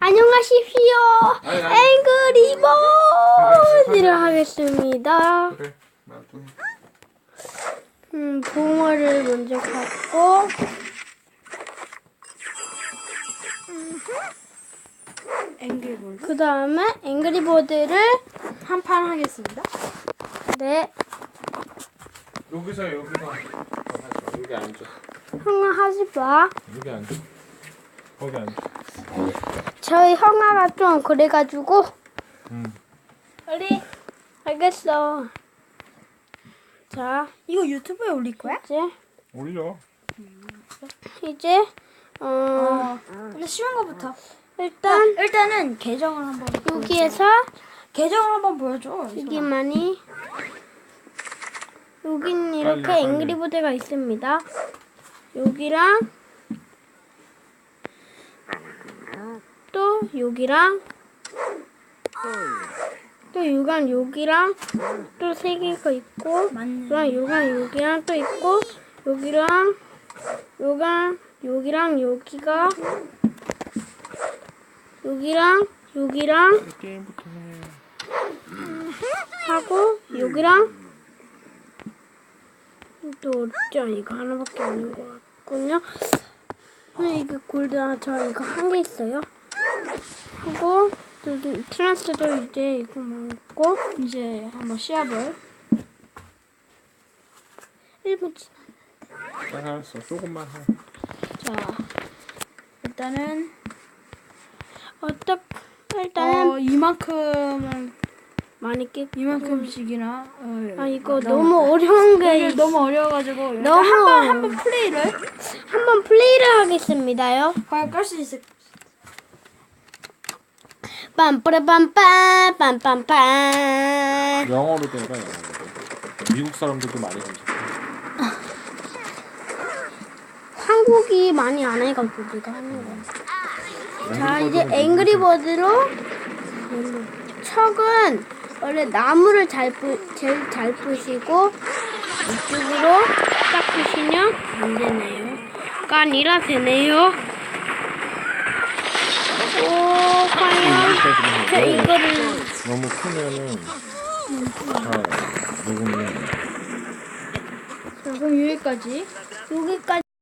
안녕하십시오. 아니. 앵그리버드를 하겠습니다. 그래, 나도 해. 붕어를 먼저 갖고 앵글볼드 그 다음에 앵그리버드를 한 판 하겠습니다. 네, 여기서 하지 마. 여기 앉아. 형아 하지 마. 여기 앉아. 거기 앉아. 저희 형아가 좀 그래가지고 빨리. 알겠어. 자, 이거 유튜브에 올릴 거야? 올려. 이제 근데 쉬운 거부터. 일단 일단은 계정을 한번 여기에서 계정을 한번 보여줘. 여기만이 여긴 이렇게 빨리. 앵그리버드가 있습니다. 여기랑 또 여기랑 또 여기랑 또 세 개가 있고 맞네. 여기랑 또 있고 여기랑 여기가 여기랑 게임부터 해. 하고 여기랑 또 어쩌 이거 하나밖에 없는 것 같군요. 이게 골드 저 이거 한 개 있어요. 하고 또 트랜스도 이제 이거 먹고 이제 한번 시합을. 1분 알았어. 조금만 해. 자, 일단은 일단은 이만큼을 많이 깨. 이만큼씩이나. 이거 너무 어려운 게 이게 너무 어려워가지고 너무- 한번 플레이를 한번 플레이를 하겠습니다요. 과연 깔 수 있을. 빰빠라빰빰 영어로 돼가 영어로. 미국 사람들도 많이 검색해. 한국이 많이 안 해가지고 내가 하는 거야. 자, 이제 앵그리버드로 척은 원래 나무를 제일 잘 부시고 이쪽으로 딱 부시면 안 되네요. 가 아니라 되네요. 오, 과연 자, 이거를 너무 크면은 잘 녹으면. 자, 그럼 여기까지. 여기까지